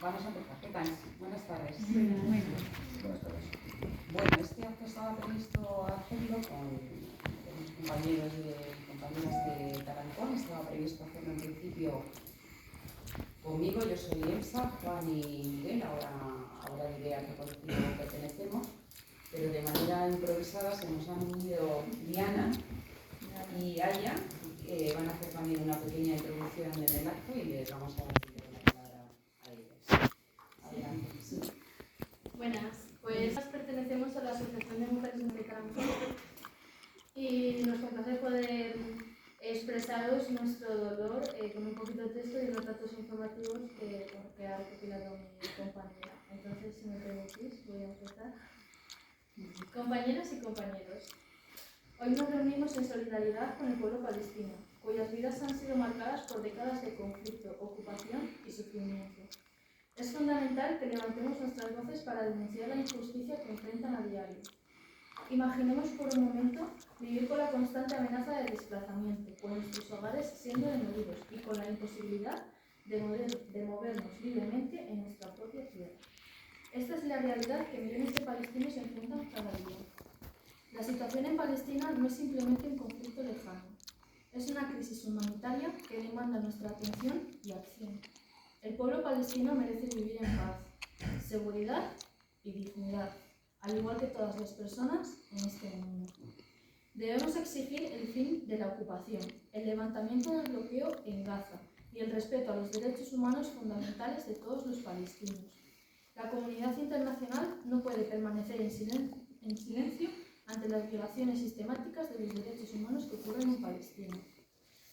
Vamos a empezar. ¿Qué tal? Buenas tardes. Buenas tardes. Bueno, este acto estaba previsto hacerlo con los compañeros y compañeras de Tarancón. Estaba previsto hacerlo en principio conmigo. Yo soy Elsa, Juan y Miguel. Ahora diré a qué colectivo pertenecemos. Pero de manera improvisada se nos han unido Diana y Aya. Van a hacer también una pequeña introducción en el acto y les vamos a dar la palabra a ellos. Adelante. Sí. Buenas, pues pertenecemos a la Asociación de Mujeres de Tarancón y nos complace poder expresaros nuestro dolor con un poquito de texto y unos datos informativos que ha recopilado mi compañera. Entonces, si me permitís, voy a empezar. Compañeras y compañeros, hoy nos reunimos en solidaridad con el pueblo palestino, cuyas vidas han sido marcadas por décadas de conflicto, ocupación y sufrimiento. Es fundamental que levantemos nuestras voces para denunciar la injusticia que enfrentan a diario. Imaginemos por un momento vivir con la constante amenaza de desplazamiento, con nuestros hogares siendo demolidos y con la imposibilidad de movernos libremente en nuestra propia tierra. Esta es la realidad que millones de palestinos enfrentan cada día. La situación en Palestina no es simplemente un conflicto lejano. Es una crisis humanitaria que demanda nuestra atención y acción. El pueblo palestino merece vivir en paz, seguridad y dignidad, al igual que todas las personas en este mundo. Debemos exigir el fin de la ocupación, el levantamiento del bloqueo en Gaza y el respeto a los derechos humanos fundamentales de todos los palestinos. La comunidad internacional no puede permanecer en silencio ante las violaciones sistemáticas de los derechos humanos que ocurren en Palestina.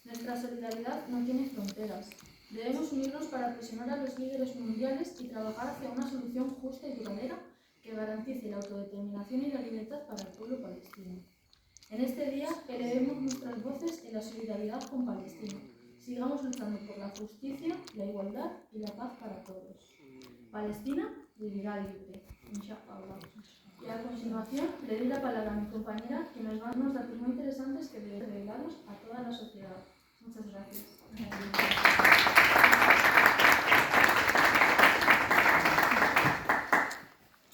Nuestra solidaridad no tiene fronteras. Debemos unirnos para presionar a los líderes mundiales y trabajar hacia una solución justa y duradera que garantice la autodeterminación y la libertad para el pueblo palestino. En este día elevemos nuestras voces en la solidaridad con Palestina. Sigamos luchando por la justicia, la igualdad y la paz para todos. Palestina vivirá libre, inshallah. Y a continuación le doy la palabra a mi compañera que nos va a dar unos datos muy interesantes que deben revelaros a toda la sociedad. Muchas gracias.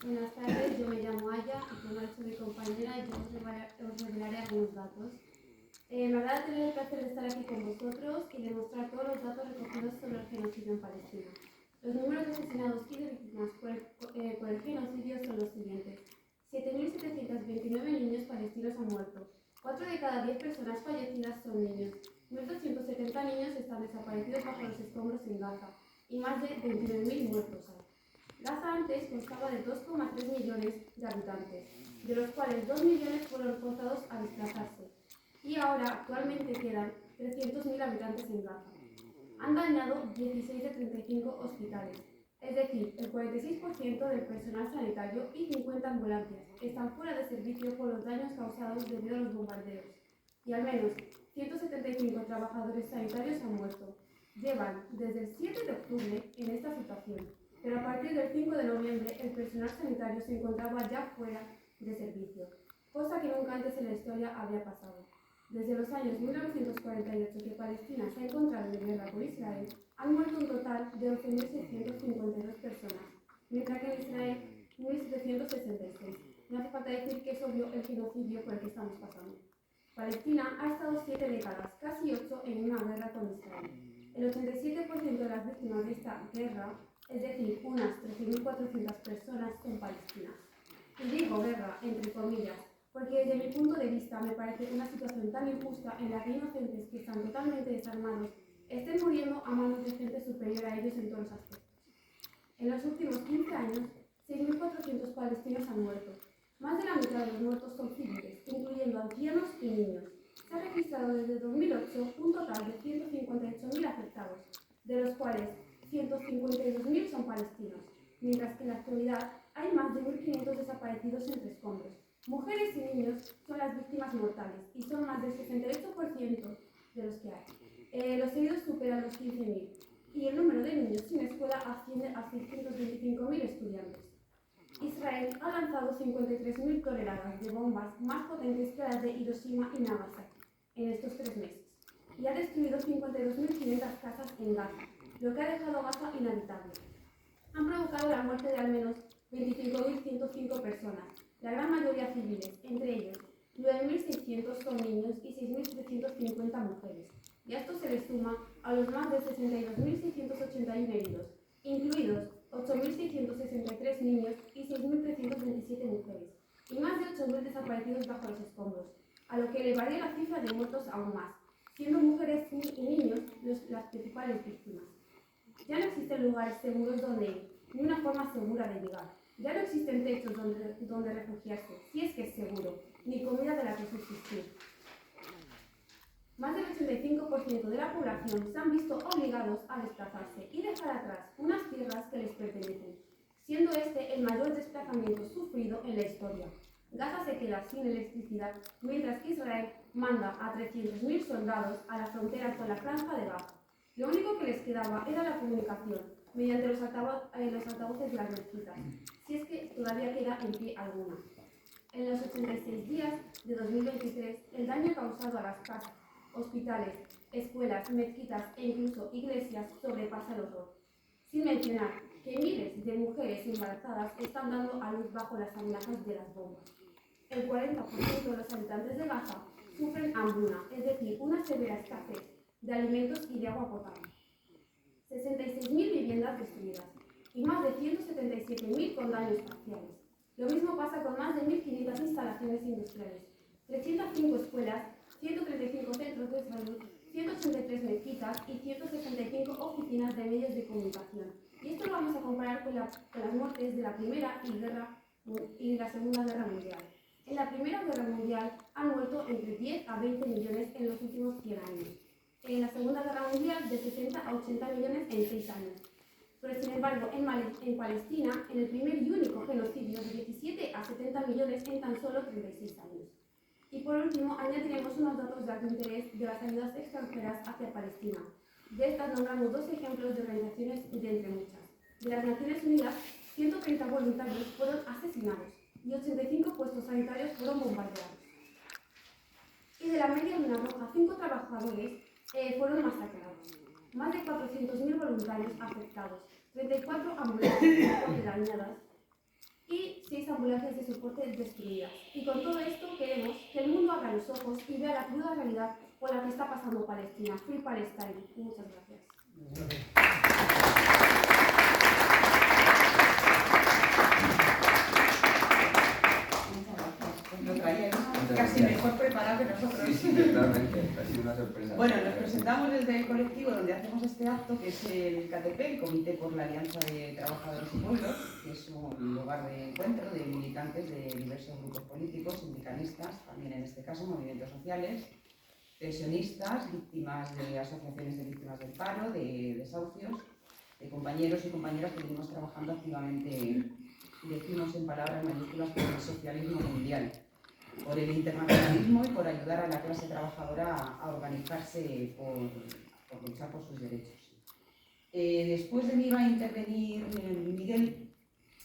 Buenas tardes, yo me llamo Aya y como ha dicho mi compañera, yo os revelaré algunos datos. Me agrada tener el placer de estar aquí con vosotros y demostrar todos los datos recogidos sobre el genocidio en Palestina. Los números de asesinados y de víctimas por el genocidio son los siguientes. 7.729 niños palestinos han muerto. 4 de cada 10 personas fallecidas son niños. 1.270 niños están desaparecidos bajo los escombros en Gaza y más de 29.000 muertos hay. Gaza antes constaba de 2,3 millones de habitantes, de los cuales 2 millones fueron forzados a desplazarse. Y ahora actualmente quedan 300.000 habitantes en Gaza. Han dañado 16 de 35 hospitales, es decir, el 46% del personal sanitario y 50 ambulancias están fuera de servicio por los daños causados debido a los bombardeos. Y al menos 175 trabajadores sanitarios han muerto. Llevan desde el 7 de octubre en esta situación, pero a partir del 5 de noviembre el personal sanitario se encontraba ya fuera de servicio, cosa que nunca antes en la historia había pasado. Desde los años 1948 que Palestina se ha encontrado en guerra con Israel, han muerto un total de 11.652 personas, mientras que en Israel 1.766. No hace falta decir que es obvio el genocidio por el que estamos pasando. Palestina ha estado 7 décadas, casi 8, en una guerra con Israel. El 87% de las víctimas de esta guerra, es decir, unas 13.400 personas, son palestinas. Y digo guerra, entre comillas, porque desde mi punto de vista me parece una situación tan injusta en la que inocentes que están totalmente desarmados estén muriendo a manos de gente superior a ellos en todos los aspectos. En los últimos 15 años, 6.400 palestinos han muerto. Más de la mitad de los muertos son civiles, incluyendo ancianos y niños. Se ha registrado desde 2008 un total de 158.000 afectados, de los cuales 152.000 son palestinos, mientras que en la actualidad hay más de 1.500 desaparecidos entre escombros. Mujeres y niños son las víctimas mortales y son más del 68% de los que hay. Los heridos superan los 15.000 y el número de niños sin escuela asciende a 625.000 estudiantes. Israel ha lanzado 53.000 toneladas de bombas más potentes que las de Hiroshima y Nagasaki en estos 3 meses y ha destruido 52.500 casas en Gaza, lo que ha dejado Gaza inhabitable. provocado la muerte de al menos 25.105 personas, la gran mayoría civiles, entre ellos 9.600 son niños y 6.350 mujeres. Y a esto se le suma a los más de 62.681 heridos, incluidos 8.663 niños y 6.327 mujeres, y más de 8.000 desaparecidos bajo los escombros, a lo que elevaría la cifra de muertos aún más, siendo mujeres y niños las principales víctimas. Ya no existen lugares seguros donde ir, ni una forma segura de llegar. Ya no existen techos donde refugiarse, si es que es seguro, ni comida de la que subsistir. Más del 85% de la población se han visto obligados a desplazarse y dejar atrás unas tierras que les pertenecen, siendo este el mayor desplazamiento sufrido en la historia. Gaza se queda sin electricidad, mientras que Israel manda a 300.000 soldados a la frontera con la Franja de Gaza. Lo único que les quedaba era la comunicación, mediante los altavoces de las mezquitas, si es que todavía queda en pie alguna. En los 86 días de 2023, el daño causado a las casas, hospitales, escuelas, mezquitas e incluso iglesias sobrepasa el horror. Sin mencionar que miles de mujeres embarazadas están dando a luz bajo las amenazas de las bombas. El 40% de los habitantes de Gaza sufren hambruna, es decir, una severa escasez de alimentos y de agua potable. 66.000 viviendas destruidas y más de 177.000 con daños parciales. Lo mismo pasa con más de 1.500 instalaciones industriales, 305 escuelas, 135 centros de salud, 183 mezquitas y 165 oficinas de medios de comunicación. Y esto lo vamos a comparar con las muertes de la Primera y la Segunda Guerra Mundial. En la Primera Guerra Mundial han muerto entre 10 a 20 millones en los últimos 100 años. En la Segunda Guerra Mundial, de 60 a 80 millones en 6 años. Pero sin embargo, en Palestina, en el primer y único genocidio, de 17 a 70 millones en tan solo 36 años. Y por último, añadiremos unos datos de alto interés de las ayudas extranjeras hacia Palestina. De estas nombramos 2 ejemplos de organizaciones de entre muchas. De las Naciones Unidas, 130 voluntarios fueron asesinados y 85 puestos sanitarios fueron bombardeados. Y de la Media Luna Roja, 5 trabajadores fueron masacrados. Más de 400.000 voluntarios afectados, 34 ambulancias de soporte dañadas y 6 ambulancias de soporte destruidas. Y con todo esto queremos que el mundo abra los ojos y vea la cruda realidad por la que está pasando Palestina. Free Palestine. Muchas gracias. Lo traía casi mejor preparado que nosotros. Sí, totalmente. Ha sido una sorpresa. Bueno, nos presentamos desde el colectivo donde hacemos este acto, que es el KTP, el Comité por la Alianza de Trabajadores y Pueblos, que es un lugar de encuentro de militantes de diversos grupos políticos, sindicalistas, también en este caso movimientos sociales, pensionistas, víctimas de asociaciones de víctimas del paro, de desahucios, de compañeros y compañeras que venimos trabajando activamente, decimos en palabras mayúsculas, por el socialismo mundial, por el internacionalismo y por ayudar a la clase trabajadora a organizarse por luchar por sus derechos. Después de mí va a intervenir Miguel.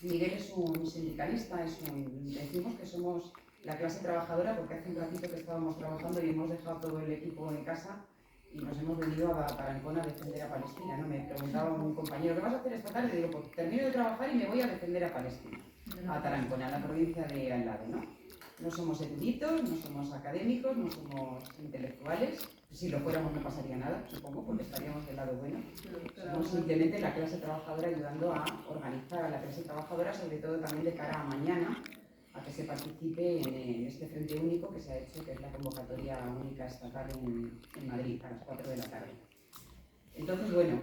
Miguel es un sindicalista, decimos que somos la clase trabajadora porque hace un ratito que estábamos trabajando y hemos dejado todo el equipo en casa y nos hemos venido a Tarancón a defender a Palestina, ¿no? Me preguntaba un compañero, ¿qué vas a hacer esta tarde? Y digo, pues termino de trabajar y me voy a defender a Palestina, a Tarancón, a la provincia de al lado, ¿no? No somos eruditos, no somos académicos, no somos intelectuales. Si lo fuéramos no pasaría nada, supongo, porque estaríamos del lado bueno. Somos simplemente la clase trabajadora ayudando a organizar a la clase trabajadora, sobre todo también de cara a mañana, a que se participe en este frente único que se ha hecho, que es la convocatoria única estatal en Madrid, a las 4 de la tarde. Entonces, bueno,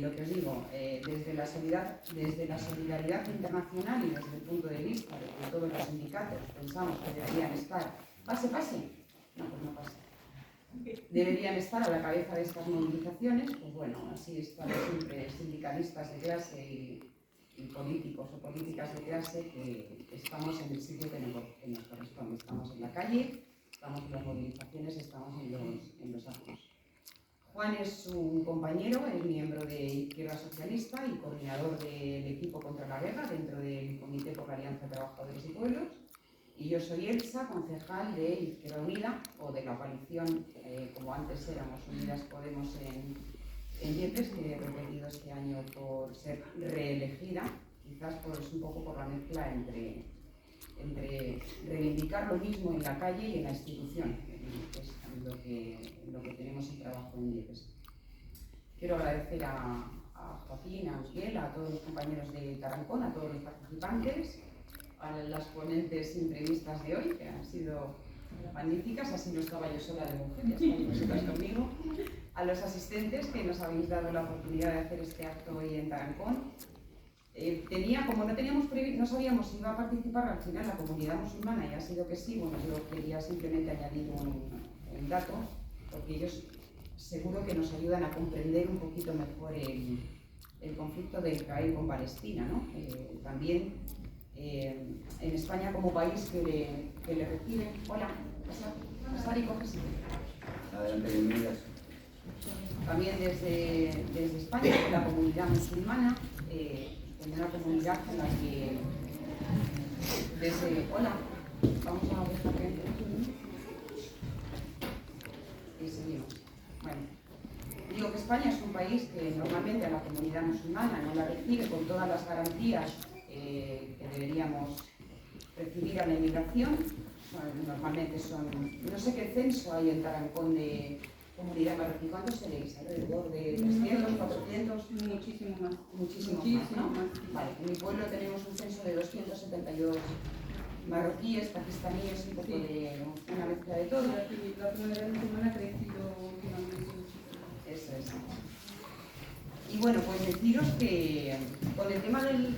lo que os digo, desde la solidaridad internacional y desde el punto de vista de que todos los sindicatos pensamos que deberían estar, pase, no, pues no pasa, deberían estar a la cabeza de estas movilizaciones, pues bueno, así estamos siempre sindicalistas de clase y políticos o políticas de clase que estamos en el sitio que nos corresponde, estamos en la calle, estamos en las movilizaciones, estamos en los actos. Juan es un compañero, es miembro de Izquierda Socialista y coordinador del equipo contra la guerra dentro del Comité por la Alianza de Trabajadores y Pueblos. Y yo soy Elsa, concejal de Izquierda Unida, o de la coalición, como antes éramos Unidas Podemos en Yepes, que he repetido este año por ser reelegida. quizás es un poco por la mezcla entre reivindicar lo mismo en la calle y en la institución, que es lo que tenemos en trabajo en IEPES. Quiero agradecer a Joaquín, a Eusbiel, a todos los compañeros de Tarancón, a todos los participantes, a las ponentes imprevistas de hoy, que han sido magníficas, así no estaba yo sola de mujer, ya estáis vosotras conmigo, a los asistentes que nos habéis dado la oportunidad de hacer este acto hoy en Tarancón. Como no sabíamos si iba a participar al final la comunidad musulmana, y ha sido que sí, bueno, yo quería simplemente añadir un dato, porque ellos seguro que nos ayudan a comprender un poquito mejor el conflicto de Israel con Palestina, ¿no? También en España como país que le recibe. Hola, pasar y coges. Adelante, bienvenidas. También desde España, con la comunidad musulmana, en una comunidad en la que hola, vamos a dejar que entre y seguimos. Bueno, digo que España es un país que normalmente a la comunidad musulmana no la recibe con todas las garantías que deberíamos recibir a la inmigración. Normalmente son, no sé qué censo hay en Tarancón de comunidad marroquí. ¿Cuántos tenéis? ¿Alrededor de 300, 400? Muchísimo más. Muchísimo más. Vale, en mi pueblo tenemos un censo de 272 marroquíes, pakistaníes, un poco de una mezcla de todo. La comunidad musulmana ha crecido últimamente muchísimo. Eso es. Y bueno, pues deciros que con el tema del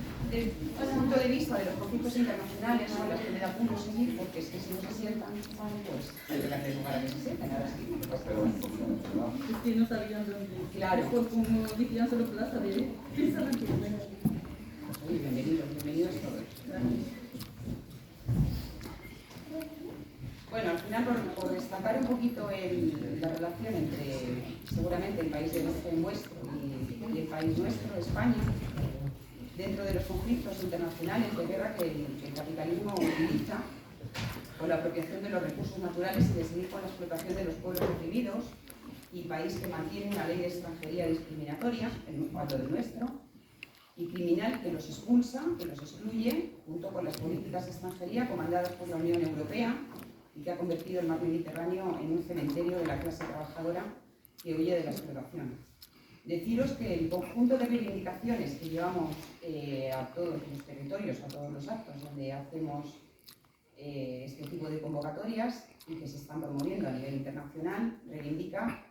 punto de vista de los conflictos internacionales son las que me da puro seguir, porque es que si no se sientan, pues hay que darle lugar a que se sientan. Ahora sí. Es que no sabían dónde. Claro. Como decían solo plaza de... Pensaban que Oye, bienvenidos todos. Bueno, al final por destacar un poquito la relación entre seguramente el país de vuestro y el país nuestro, España, dentro de los conflictos internacionales de guerra que el capitalismo utiliza con la apropiación de los recursos naturales y de seguir con la explotación de los pueblos oprimidos, y país que mantiene una ley de extranjería discriminatoria, en cuanto del nuestro, y criminal que los expulsa, que los excluye, junto con las políticas de extranjería comandadas por la Unión Europea, y que ha convertido el mar Mediterráneo en un cementerio de la clase trabajadora que huye de la explotación. Deciros que el conjunto de reivindicaciones que llevamos a todos los territorios, a todos los actos donde hacemos este tipo de convocatorias y que se están promoviendo a nivel internacional, reivindica,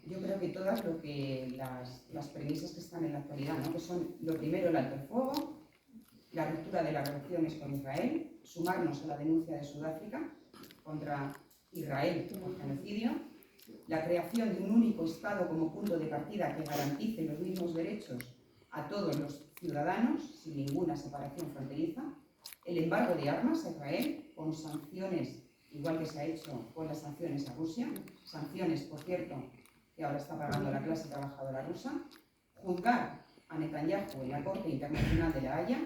yo creo que todas las premisas que están en la actualidad, ¿no? Que son, lo primero, el alto el fuego, la ruptura de las relaciones con Israel, sumarnos a la denuncia de Sudáfrica contra Israel por genocidio, la creación de un único Estado como punto de partida que garantice los mismos derechos a todos los ciudadanos sin ninguna separación fronteriza, el embargo de armas a Israel con sanciones, igual que se ha hecho con las sanciones a Rusia, sanciones, por cierto, que ahora está pagando la clase trabajadora rusa, juzgar a Netanyahu en la Corte Internacional de La Haya,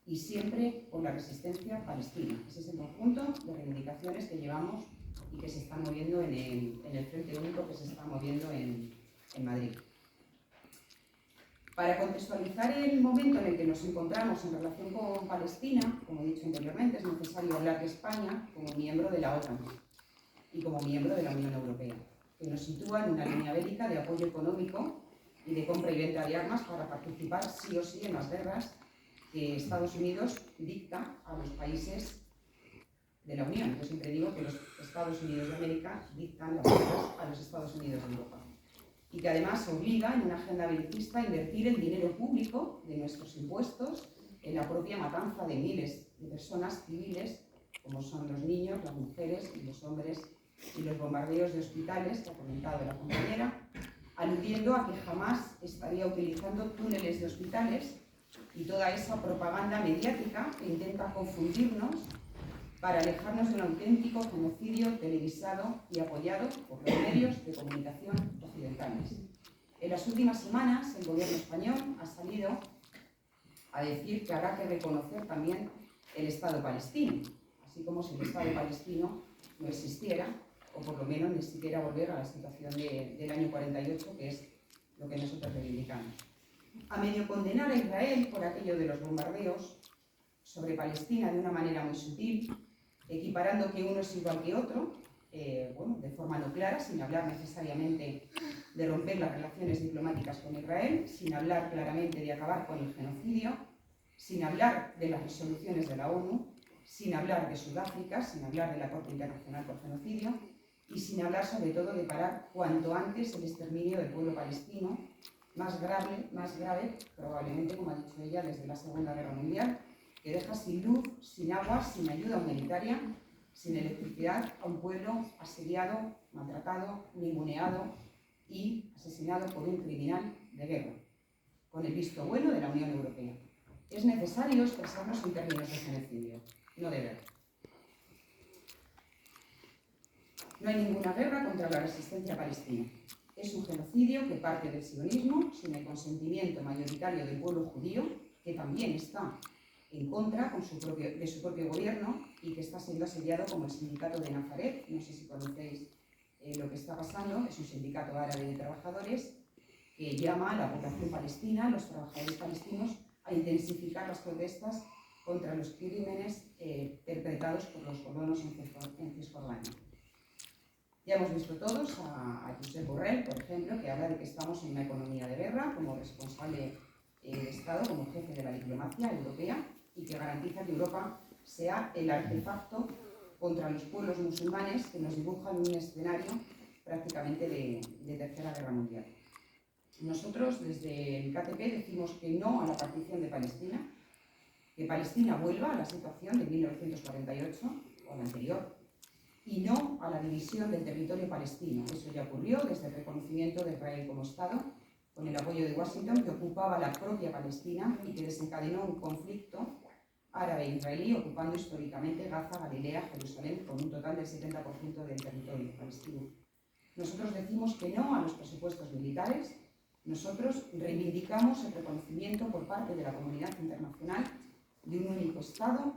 y siempre con la resistencia palestina. Ese es el conjunto de reivindicaciones que llevamos y que se están moviendo en el Frente Único que se está moviendo en Madrid. Para contextualizar el momento en el que nos encontramos en relación con Palestina, como he dicho anteriormente, es necesario hablar de España como miembro de la OTAN y como miembro de la Unión Europea, que nos sitúa en una línea bélica de apoyo económico y de compra y venta de armas para participar sí o sí en las guerras que Estados Unidos dicta a los países de la Unión. Yo siempre digo que los Estados Unidos de América dictan las guerras a los Estados Unidos de Europa. Y que además obliga en una agenda belicista a invertir el dinero público de nuestros impuestos en la propia matanza de miles de personas civiles, como son los niños, las mujeres y los hombres, y los bombardeos de hospitales, que ha comentado la compañera, aludiendo a que jamás estaría utilizando túneles de hospitales y toda esa propaganda mediática que intenta confundirnos para alejarnos de un auténtico genocidio televisado y apoyado por los medios de comunicación occidentales. En las últimas semanas, el gobierno español ha salido a decir que habrá que reconocer también el Estado palestino, así como si el Estado palestino no existiera, o por lo menos ni siquiera volver a la situación del año 48, que es lo que nosotros reivindicamos. a medio condenar a Israel por aquello de los bombardeos sobre Palestina de una manera muy sutil, equiparando que uno es igual que otro, de forma no clara, sin hablar necesariamente de romper las relaciones diplomáticas con Israel, sin hablar claramente de acabar con el genocidio, sin hablar de las resoluciones de la ONU, sin hablar de Sudáfrica, sin hablar de la Corte Internacional por Genocidio y sin hablar sobre todo de parar cuanto antes el exterminio del pueblo palestino, más grave, probablemente, como ha dicho ella, desde la Segunda Guerra Mundial, que deja sin luz, sin agua, sin ayuda humanitaria, sin electricidad a un pueblo asediado, maltratado, ninguneado y asesinado por un criminal de guerra, con el visto bueno de la Unión Europea. Es necesario expresarnos en términos de genocidio, no de guerra. No hay ninguna guerra contra la resistencia palestina. Es un genocidio que parte del sionismo sin el consentimiento mayoritario del pueblo judío, que también está en contra de su propio gobierno y que está siendo asediado como el sindicato de Nazaret. No sé si conocéis lo que está pasando. Es un sindicato árabe de trabajadores que llama a la población palestina, a los trabajadores palestinos, a intensificar las protestas contra los crímenes perpetrados por los colonos en Cisjordania. Ya hemos visto todos a Josep Borrell, por ejemplo, que habla de que estamos en una economía de guerra como responsable de Estado, como jefe de la diplomacia europea, y que garantiza que Europa sea el artefacto contra los pueblos musulmanes que nos dibujan un escenario prácticamente de Tercera Guerra Mundial. Nosotros, desde el KTP, decimos que no a la partición de Palestina, que Palestina vuelva a la situación de 1948 o la anterior, y no a la división del territorio palestino. Eso ya ocurrió desde el reconocimiento de Israel como Estado, con el apoyo de Washington, que ocupaba la propia Palestina y que desencadenó un conflicto árabe-israelí, ocupando históricamente Gaza, Galilea, Jerusalén, con un total del 70% del territorio palestino. Nosotros decimos que no a los presupuestos militares. Nosotros reivindicamos el reconocimiento por parte de la comunidad internacional de un único Estado,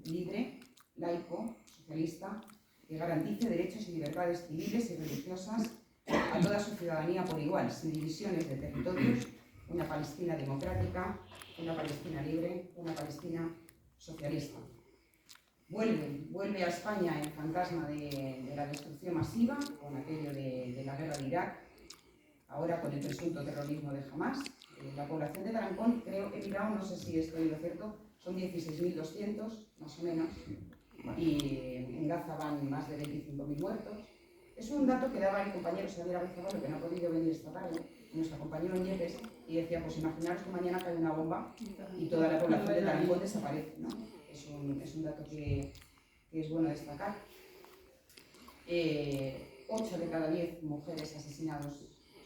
libre, laico, socialista, que garantice derechos y libertades civiles y religiosas a toda su ciudadanía por igual, sin divisiones de territorios, una Palestina democrática, una Palestina libre, una Palestina socialista. Vuelve a España el fantasma de la destrucción masiva, con aquello de la guerra de Irak, ahora con el presunto terrorismo de Hamás. La población de Tarancón, creo, he mirado, no sé si estoy lo cierto, son 16.200, más o menos, y en Gaza van más de 25.000 muertos. Es un dato que daba el compañero Xavier Arrizabalaga, que no ha podido venir esta tarde, nuestro compañero en Yepes, y decía, pues imaginaros que mañana cae una bomba y toda la población de Tarancón desaparece, ¿no? Es un dato que es bueno destacar. 8 de cada 10 mujeres asesinados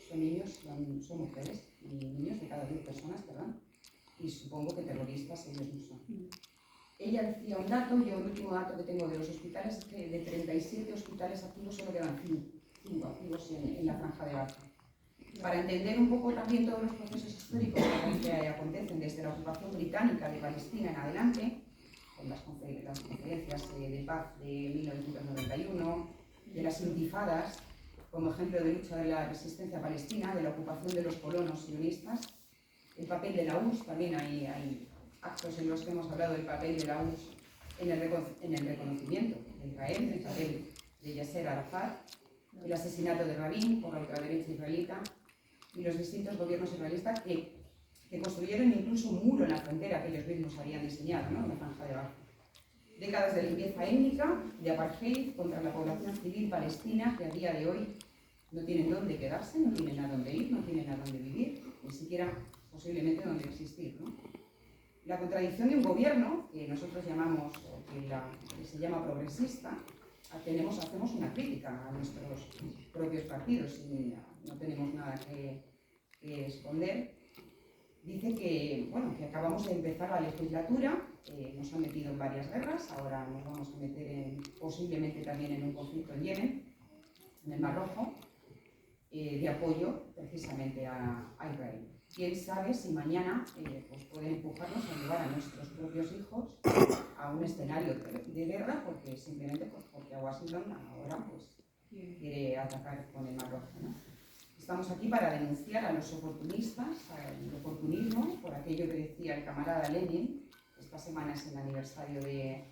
son niños, son mujeres, y niños de cada 10 personas, perdón, y supongo que terroristas ellos no son. Ella decía un dato, yo el último dato que tengo de los hospitales es que de 37 hospitales activos solo quedan 5 activos en la franja de Gaza. Para entender un poco también todos los procesos históricos que acontecen desde la ocupación británica de Palestina en adelante, con las conferencias de paz de 1991, de las intifadas, como ejemplo de lucha de la resistencia palestina, de la ocupación de los colonos sionistas, el papel de la URSS, también hay actos en los que hemos hablado del papel de la URSS en el reconocimiento de Israel, el papel de Yasser Arafat, el asesinato de Rabin por la ultraderecha israelita y los distintos gobiernos israelitas que construyeron incluso un muro en la frontera que ellos mismos habían diseñado, ¿no?, en la franja de Gaza. Décadas de limpieza étnica, de apartheid contra la población civil palestina que a día de hoy no tienen dónde quedarse, no tienen a dónde ir, no tienen a dónde vivir, ni siquiera posiblemente dónde existir, ¿no? La contradicción de un gobierno que nosotros llamamos, que se llama progresista, hacemos una crítica a nuestros propios partidos y no tenemos nada que esconder. Dice que, bueno, que acabamos de empezar la legislatura, nos han metido en varias guerras, ahora nos vamos a meter posiblemente también en un conflicto en Yemen, en el Mar Rojo, de apoyo precisamente a Israel. Quién sabe si mañana pues puede empujarnos a llevar a nuestros propios hijos a un escenario de guerra, porque simplemente porque a Washington ahora pues quiere atacar con el Mar Rojo, ¿no? Estamos aquí para denunciar a los oportunistas, al oportunismo, por aquello que decía el camarada Lenin. Esta semana es el aniversario de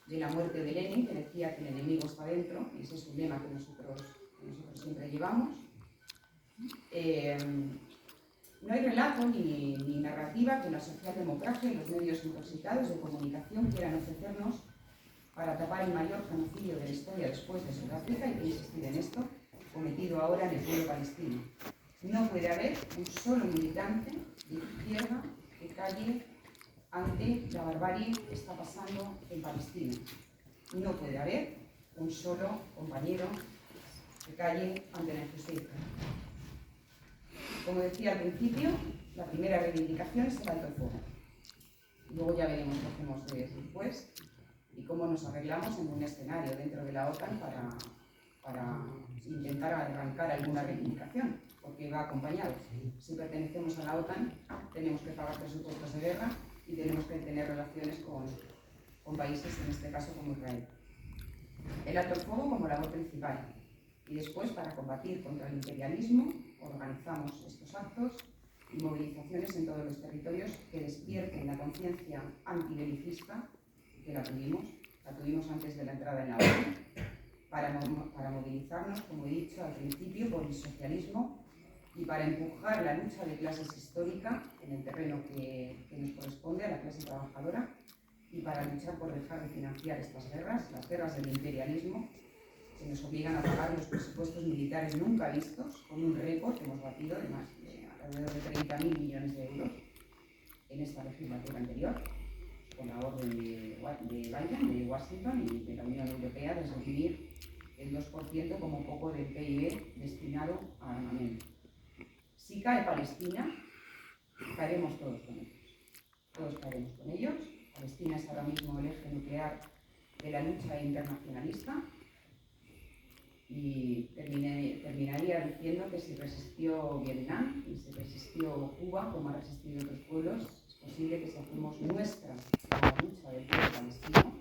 la muerte de Lenin, que decía que el enemigo está dentro, y ese es un lema que nosotros siempre llevamos. No hay relato ni narrativa que la socialdemocracia y los medios intoxicados de comunicación quieran ofrecernos para tapar el mayor genocidio de la historia después de Sudáfrica, hay que insistir en esto, cometido ahora en el pueblo palestino. No puede haber un solo militante de izquierda que calle ante la barbarie que está pasando en Palestina. No puede haber un solo compañero que calle ante la injusticia. Como decía al principio, la primera reivindicación es el alto el fuego. Luego ya veremos qué hacemos después y cómo nos arreglamos en un escenario dentro de la OTAN para intentar arrancar alguna reivindicación, porque va acompañado. Si pertenecemos a la OTAN, tenemos que pagar presupuestos de guerra y tenemos que tener relaciones con países, en este caso como Israel. El alto el fuego como labor principal. Y después, para combatir contra el imperialismo, organizamos estos actos y movilizaciones en todos los territorios que despierten la conciencia antibelicista, que la tuvimos antes de la entrada en la OTAN, para movilizarnos, como he dicho al principio, por el socialismo y para empujar la lucha de clases histórica en el terreno que nos corresponde a la clase trabajadora y para luchar por dejar de financiar estas guerras, las guerras del imperialismo, que nos obligan a pagar los presupuestos militares nunca vistos, con un récord que hemos batido de más de alrededor de 30.000 millones de euros en esta legislatura anterior, con la orden de Biden, de Washington y de la Unión Europea de suprimir el 2% como poco del PIB destinado a armamento. Si cae Palestina, caeremos todos con ellos. Todos caeremos con ellos. Palestina es ahora mismo el eje nuclear de la lucha internacionalista. Y terminaría diciendo que si resistió Vietnam y si resistió Cuba, como ha resistido otros pueblos, es posible que si hacemos nuestra la lucha del pueblo palestino,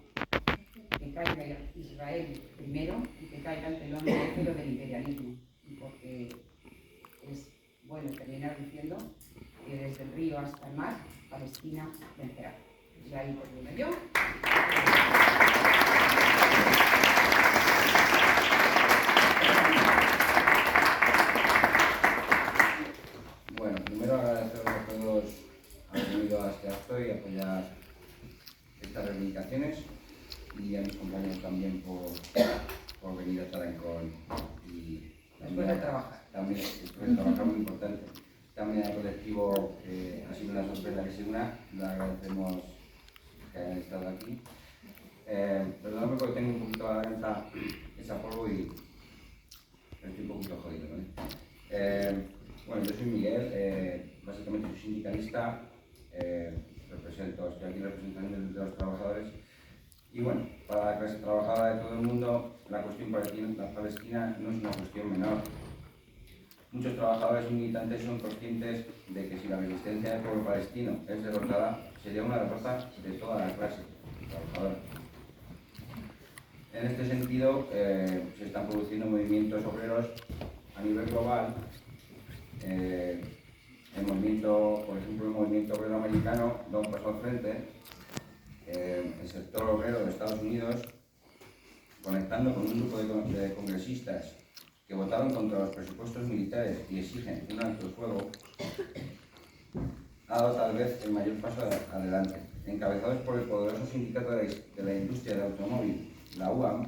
que caiga Israel primero y que caiga el telón de acero del imperialismo. Y porque es bueno terminar diciendo que desde el río hasta el mar, Palestina vencerá. Y ahí termino yo. Bueno, primero agradeceros a todos haber venido a este acto y apoyar estas reivindicaciones y a mis compañeros también por venir a Tarancón y Después de trabajar. También después de trabajar, muy importante. También al colectivo que ha sido una sorpresa que se una, le agradecemos que hayan estado aquí. Perdóname porque tengo un poquito la garganta esa polvo y estoy un poquito jodido, ¿vale? Bueno, yo soy Miguel, básicamente soy sindicalista, estoy aquí representando de los trabajadores y bueno, para la clase trabajadora de todo el mundo, la cuestión palestina no es una cuestión menor. Muchos trabajadores y militantes son conscientes de que si la resistencia del pueblo palestino es derrotada, sería una derrota de toda la clase trabajadora. En este sentido, se están produciendo movimientos obreros a nivel global. El movimiento, por ejemplo, el movimiento obrero americano da un paso al frente. El sector obrero de Estados Unidos, conectando con un grupo de congresistas que votaron contra los presupuestos militares y exigen un alto el fuego, ha dado tal vez el mayor paso adelante. Encabezados por el poderoso sindicato de la industria del automóvil, la UAM,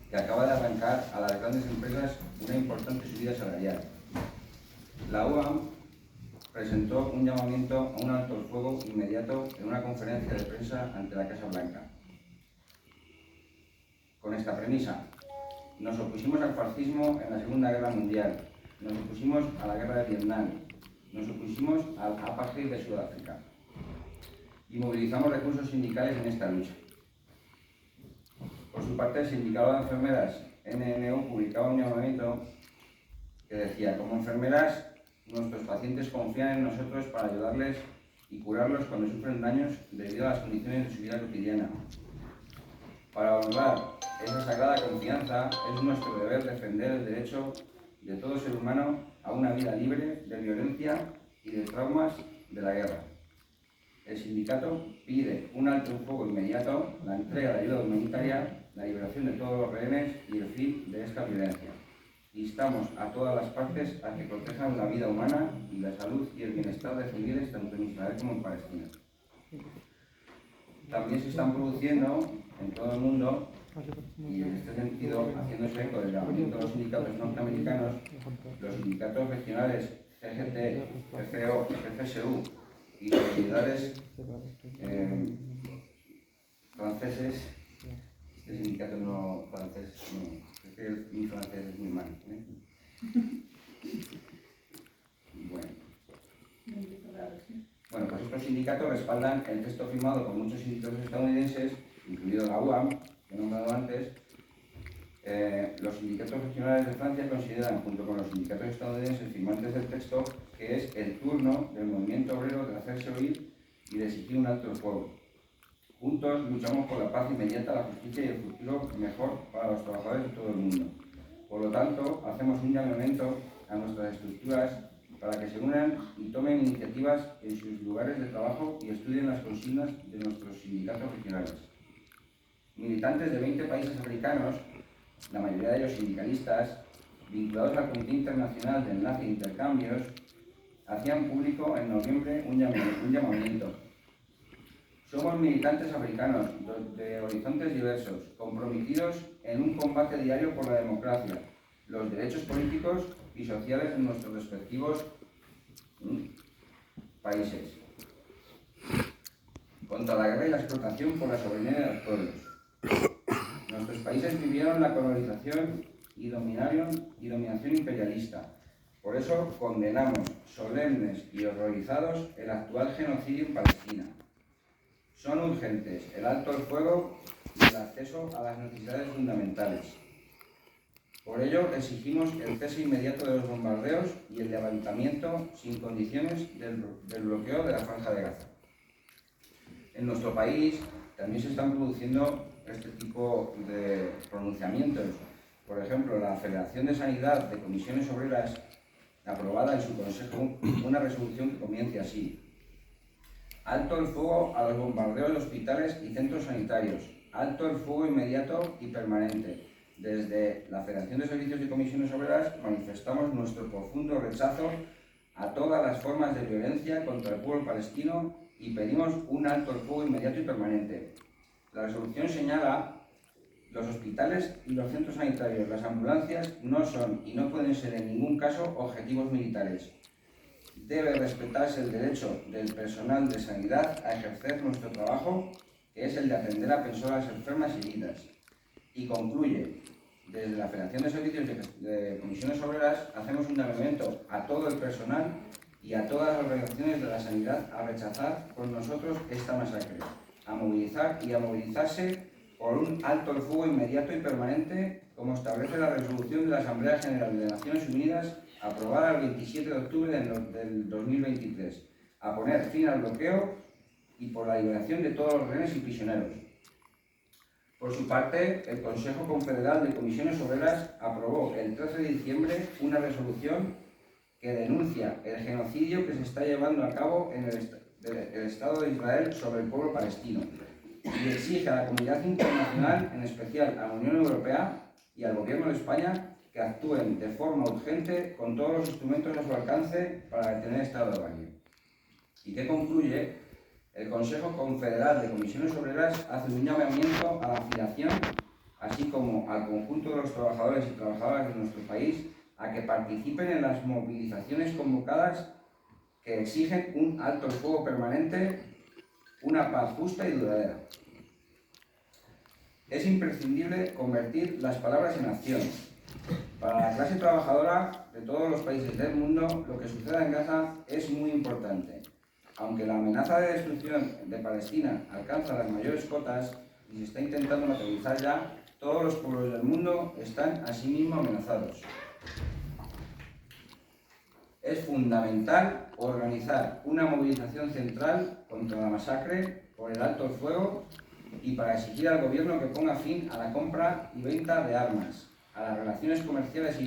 que acaba de arrancar a las grandes empresas una importante subida salarial. La UAM presentó un llamamiento a un alto el fuego inmediato en una conferencia de prensa ante la Casa Blanca. Con esta premisa: nos opusimos al fascismo en la Segunda Guerra Mundial, nos opusimos a la Guerra de Vietnam, nos opusimos al apartheid de Sudáfrica y movilizamos recursos sindicales en esta lucha. Por su parte, el Sindicato de Enfermeras NNU publicaba un llamamiento que decía: como enfermeras, nuestros pacientes confían en nosotros para ayudarles y curarlos cuando sufren daños debido a las condiciones de su vida cotidiana. Para honrar esa sagrada confianza, es nuestro deber defender el derecho de todo ser humano a una vida libre de violencia y de traumas de la guerra. El sindicato pide un alto el fuego inmediato, la entrega de ayuda humanitaria, la liberación de todos los rehenes y el fin de esta violencia. Instamos a todas las partes a que protejan la vida humana y la salud y el bienestar de civiles tanto en Israel como en Palestina. También se están produciendo en todo el mundo, y en este sentido, haciéndose eco del llamamiento de los sindicatos norteamericanos, los sindicatos regionales CGT, CCO, CCSU y los unidades franceses, este sindicato no francés, no, es que mi francés es muy mal. Bueno, pues estos sindicatos respaldan el texto firmado por muchos sindicatos estadounidenses, incluido la UAM, que he nombrado antes. Los sindicatos regionales de Francia consideran, junto con los sindicatos estadounidenses firmantes del texto, que es el turno del movimiento obrero de hacerse oír y de exigir un alto el fuego. Juntos luchamos por la paz inmediata, la justicia y el futuro mejor para los trabajadores de todo el mundo. Por lo tanto, hacemos un llamamiento a nuestras estructuras para que se unan y tomen iniciativas en sus lugares de trabajo y estudien las consignas de nuestros sindicatos regionales. Militantes de 20 países africanos, la mayoría de ellos sindicalistas, vinculados al Comité Internacional de Enlace e Intercambios, hacían público en noviembre un llamamiento. Somos militantes africanos de horizontes diversos, comprometidos en un combate diario por la democracia, los derechos políticos y sociales en nuestros respectivos países, contra la guerra y la explotación por la soberanía de los pueblos. Nuestros países vivieron la colonización y dominación imperialista. Por eso condenamos, solemnes y horrorizados, el actual genocidio en Palestina. Son urgentes el alto el fuego y el acceso a las necesidades fundamentales. Por ello, exigimos el cese inmediato de los bombardeos y el levantamiento sin condiciones del bloqueo de la Franja de Gaza. En nuestro país también se están produciendo este tipo de pronunciamientos. Por ejemplo, la Federación de Sanidad de Comisiones Obreras, aprobada en su consejo una resolución que comienza así: alto el fuego a los bombardeos de hospitales y centros sanitarios, alto el fuego inmediato y permanente. Desde la Federación de Servicios y Comisiones Obreras manifestamos nuestro profundo rechazo a todas las formas de violencia contra el pueblo palestino y pedimos un alto el fuego inmediato y permanente. La resolución señala: los hospitales y los centros sanitarios, las ambulancias, no son y no pueden ser en ningún caso objetivos militares. Debe respetarse el derecho del personal de sanidad a ejercer nuestro trabajo, que es el de atender a personas enfermas y heridas. Y concluye: desde la Federación de Servicios de Comisiones Obreras hacemos un llamamiento a todo el personal y a todas las organizaciones de la sanidad a rechazar con nosotros esta masacre, a movilizar y a movilizarse por un alto el fuego inmediato y permanente, como establece la resolución de la Asamblea General de Naciones Unidas aprobada el 27 de octubre del 2023, a poner fin al bloqueo y por la liberación de todos los rehenes y prisioneros. Por su parte, el Consejo Confederal de Comisiones Obreras aprobó el 13 de diciembre una resolución que denuncia el genocidio que se está llevando a cabo en el Estado de Israel sobre el pueblo palestino y exige a la comunidad internacional, en especial a la Unión Europea y al Gobierno de España, que actúen de forma urgente con todos los instrumentos a su alcance para detener este barbarie. ¿Y qué concluye? El Consejo Confederal de Comisiones Obreras hace un llamamiento a la afiliación, así como al conjunto de los trabajadores y trabajadoras de nuestro país, a que participen en las movilizaciones convocadas que exigen un alto el fuego permanente, una paz justa y duradera. Es imprescindible convertir las palabras en acción. Para la clase trabajadora de todos los países del mundo, lo que suceda en Gaza es muy importante. Aunque la amenaza de destrucción de Palestina alcanza las mayores cotas y se está intentando materializar ya, todos los pueblos del mundo están asimismo amenazados. Es fundamental organizar una movilización central contra la masacre por el alto el fuego y para exigir al gobierno que ponga fin a la compra y venta de armas, a las relaciones comerciales y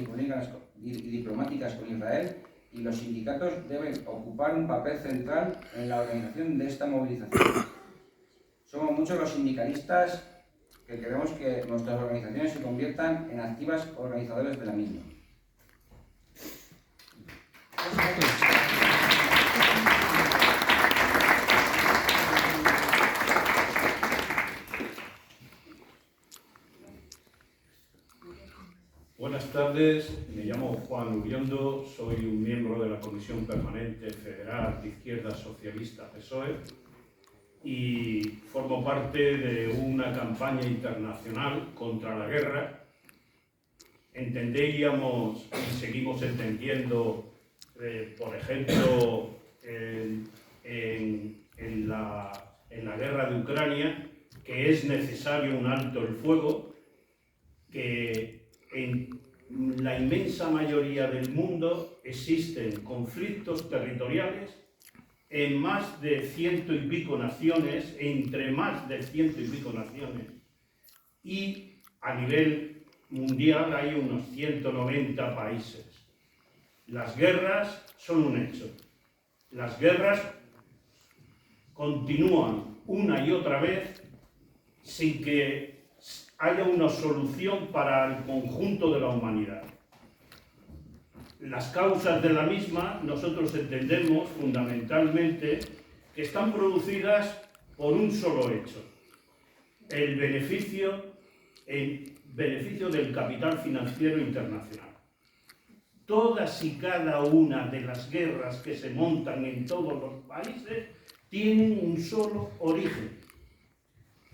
y diplomáticas con Israel, y los sindicatos deben ocupar un papel central en la organización de esta movilización. Somos muchos los sindicalistas que queremos que nuestras organizaciones se conviertan en activas organizadores de la misma. Buenas tardes, me llamo Juan Uriondo, soy un miembro de la Comisión Permanente Federal de Izquierda Socialista PSOE y formo parte de una campaña internacional contra la guerra. Entendíamos y seguimos entendiendo, por ejemplo, en la guerra de Ucrania, que es necesario un alto el fuego, que en la inmensa mayoría del mundo existen conflictos territoriales en más de 100 y pico naciones, entre más de 100 y pico naciones, y a nivel mundial hay unos 190 países. Las guerras son un hecho. Las guerras continúan una y otra vez sin que haya una solución para el conjunto de la humanidad. Las causas de la misma nosotros entendemos fundamentalmente que están producidas por un solo hecho: el beneficio del capital financiero internacional. Todas y cada una de las guerras que se montan en todos los países tienen un solo origen,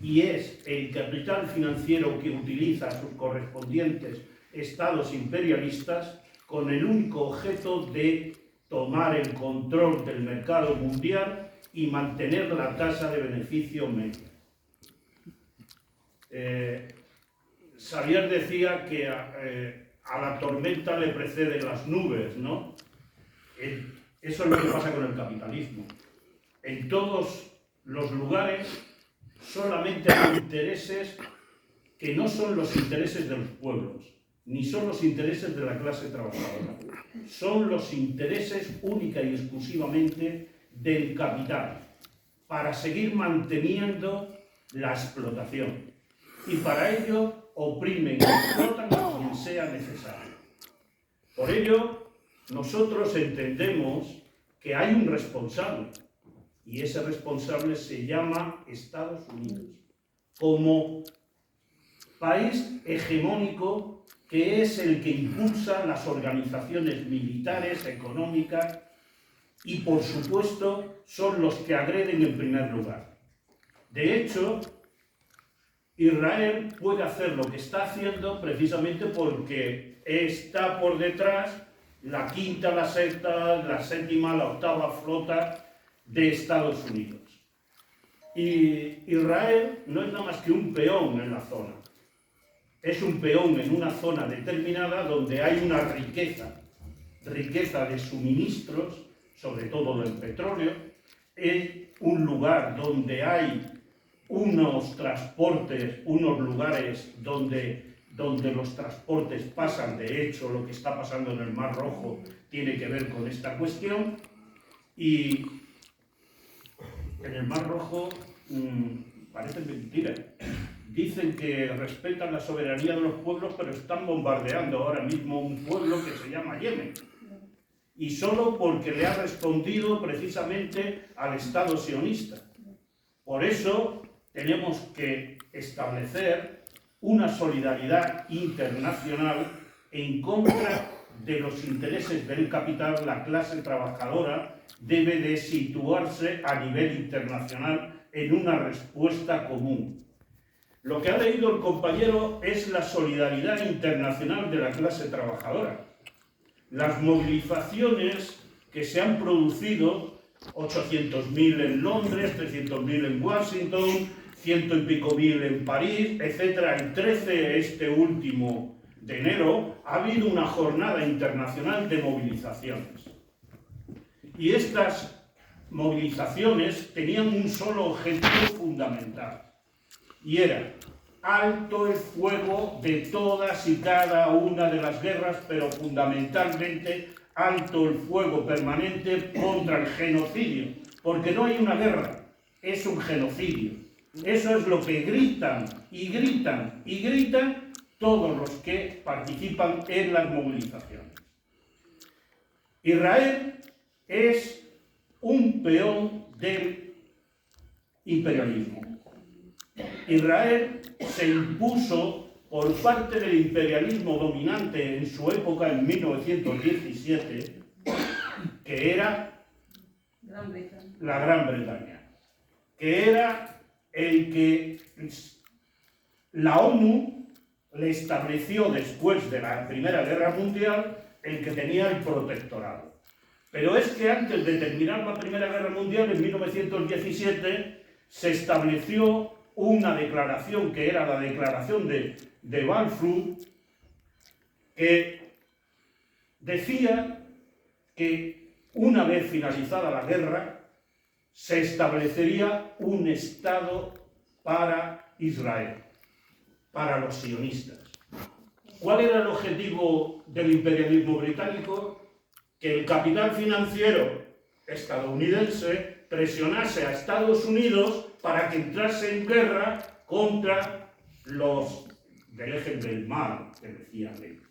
y es el capital financiero que utiliza sus correspondientes estados imperialistas con el único objeto de tomar el control del mercado mundial y mantener la tasa de beneficio media. Xavier decía que a la tormenta le preceden las nubes, ¿no? Eso es lo que pasa con el capitalismo. En todos los lugares solamente hay intereses que no son los intereses de los pueblos, ni son los intereses de la clase trabajadora. Son los intereses única y exclusivamente del capital, para seguir manteniendo la explotación. Y para ello oprimen y explotan a quien sea necesario. Por ello, nosotros entendemos que hay un responsable, y ese responsable se llama Estados Unidos, como país hegemónico que es el que impulsa las organizaciones militares, económicas, y por supuesto son los que agreden en primer lugar. De hecho, Israel puede hacer lo que está haciendo precisamente porque está por detrás la quinta, la sexta, la séptima, la octava flota de Estados Unidos. Y Israel no es nada más que un peón en la zona. Es un peón en una zona determinada donde hay una riqueza de suministros, sobre todo del petróleo. Es un lugar donde hay unos transportes, unos lugares donde los transportes pasan. De hecho, lo que está pasando en el Mar Rojo tiene que ver con esta cuestión. Y en el Mar Rojo parece mentira. Dicen que respetan la soberanía de los pueblos, pero están bombardeando ahora mismo un pueblo que se llama Yemen. Y solo porque le ha respondido precisamente al Estado sionista. Por eso tenemos que establecer una solidaridad internacional en contra de los intereses del capital. La clase trabajadora debe de situarse a nivel internacional en una respuesta común. Lo que ha leído el compañero es la solidaridad internacional de la clase trabajadora. Las movilizaciones que se han producido, 800.000 en Londres, 300.000 en Washington, 100 y pico mil en París, etc. El 13 este último de enero ha habido una jornada internacional de movilizaciones. Y estas movilizaciones tenían un solo objetivo fundamental, y era alto el fuego de todas y cada una de las guerras, pero fundamentalmente alto el fuego permanente contra el genocidio, porque no hay una guerra, es un genocidio. Eso es lo que gritan y gritan y gritan todos los que participan en las movilizaciones. Israel es un peón del imperialismo. Israel se impuso por parte del imperialismo dominante en su época, en 1917, que era la Gran Bretaña, que era el que la ONU le estableció después de la Primera Guerra Mundial, el que tenía el protectorado. Pero es que antes de terminar la Primera Guerra Mundial, en 1917, se estableció una declaración que era la declaración de Balfour, que decía que una vez finalizada la guerra se establecería un Estado para Israel, para los sionistas. ¿Cuál era el objetivo del imperialismo británico? Que el capital financiero estadounidense presionase a Estados Unidos para que entrase en guerra contra los del eje del mal, que decían ellos.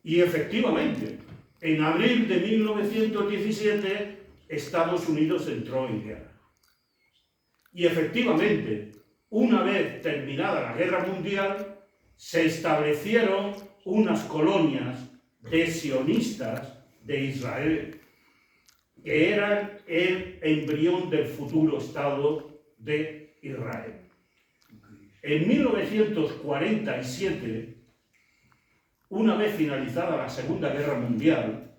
Y efectivamente, en abril de 1917, Estados Unidos entró en guerra. Y efectivamente, una vez terminada la Guerra Mundial, se establecieron unas colonias de sionistas de Israel, que eran el embrión del futuro Estado de Israel. En 1947, una vez finalizada la Segunda Guerra Mundial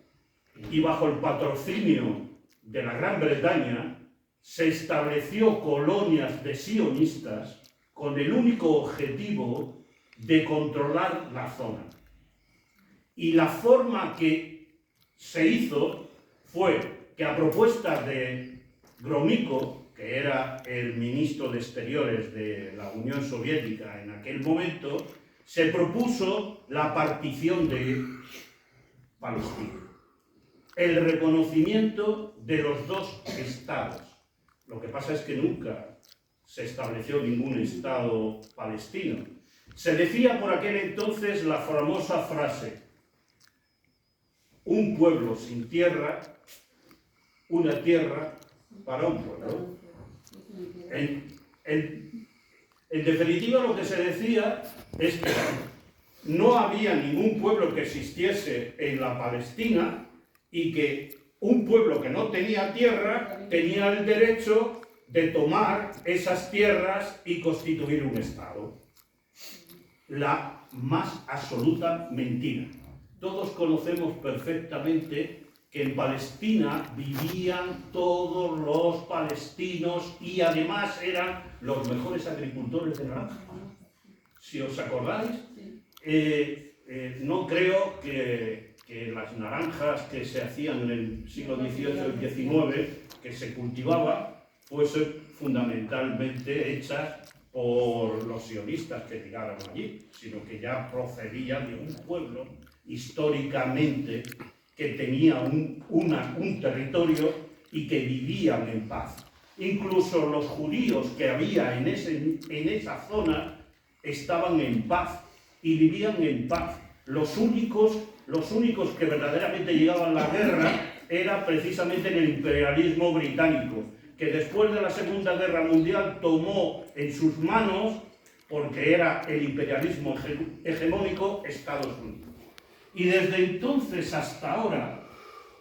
y bajo el patrocinio de la Gran Bretaña, se estableció colonias de sionistas con el único objetivo de controlar la zona. Y la forma que se hizo fue que a propuesta de Gromyko, que era el ministro de Exteriores de la Unión Soviética en aquel momento, se propuso la partición de Palestina, el reconocimiento de los dos estados. Lo que pasa es que nunca se estableció ningún estado palestino. Se decía por aquel entonces la famosa frase: un pueblo sin tierra, una tierra para un pueblo. En definitiva, lo que se decía es que no había ningún pueblo que existiese en la Palestina y que un pueblo que no tenía tierra tenía el derecho de tomar esas tierras y constituir un Estado. La más absoluta mentira. Todos conocemos perfectamente que en Palestina vivían todos los palestinos y además eran los mejores agricultores de naranja. Si os acordáis, no creo que las naranjas que se hacían en el siglo XVIII y XIX, que se cultivaban, fuesen fundamentalmente hechas por los sionistas que llegaron allí, sino que ya procedían de un pueblo históricamente que tenía un territorio y que vivían en paz. Incluso los judíos que había en esa zona estaban en paz y vivían en paz. Los únicos que verdaderamente llegaban a la guerra era precisamente el imperialismo británico, que después de la Segunda Guerra Mundial tomó en sus manos, porque era el imperialismo hegemónico, Estados Unidos. Y desde entonces hasta ahora,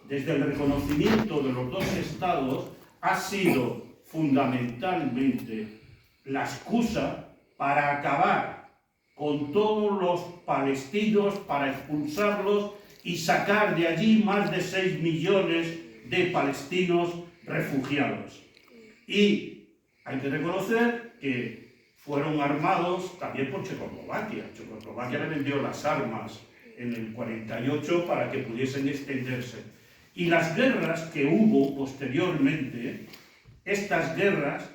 desde el reconocimiento de los dos estados, ha sido fundamentalmente la excusa para acabar con todos los palestinos, para expulsarlos y sacar de allí más de 6 millones de palestinos refugiados. Y hay que reconocer que fueron armados también por Checoslovaquia. Checoslovaquia le vendió las armas en el 48 para que pudiesen extenderse. Y las guerras que hubo posteriormente, estas guerras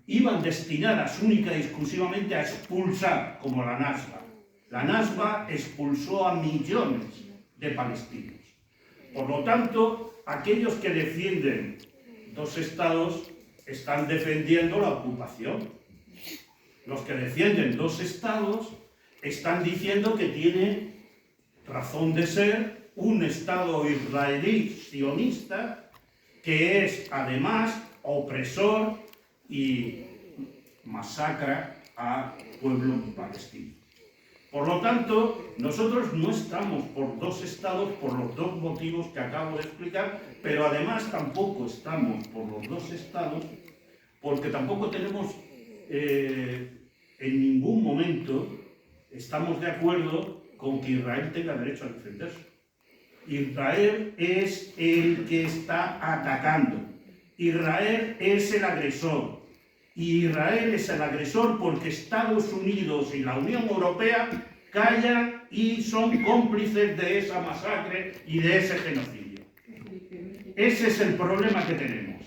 iban destinadas única y exclusivamente a expulsar, como la Nasba. La Nasba expulsó a millones de palestinos. Por lo tanto, aquellos que defienden dos estados están defendiendo la ocupación. Los que defienden dos estados están diciendo que tiene razón de ser un Estado israelí sionista que es además opresor y masacra al pueblo palestino. Por lo tanto, nosotros no estamos por dos estados por los dos motivos que acabo de explicar, pero además tampoco estamos por los dos estados porque tampoco tenemos en ningún momento estamos de acuerdo con que Israel tenga derecho a defenderse. Israel es el que está atacando. Israel es el agresor. Y Israel es el agresor porque Estados Unidos y la Unión Europea callan y son cómplices de esa masacre y de ese genocidio. Ese es el problema que tenemos.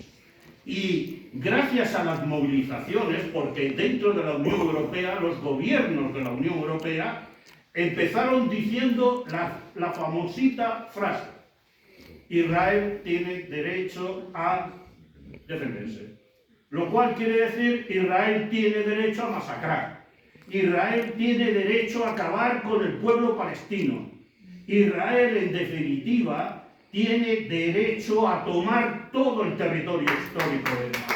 Y gracias a las movilizaciones, porque dentro de la Unión Europea, los gobiernos de la Unión Europea empezaron diciendo la famosita frase: Israel tiene derecho a defenderse. Lo cual quiere decir, Israel tiene derecho a masacrar. Israel tiene derecho a acabar con el pueblo palestino. Israel, en definitiva, tiene derecho a tomar todo el territorio histórico de Israel.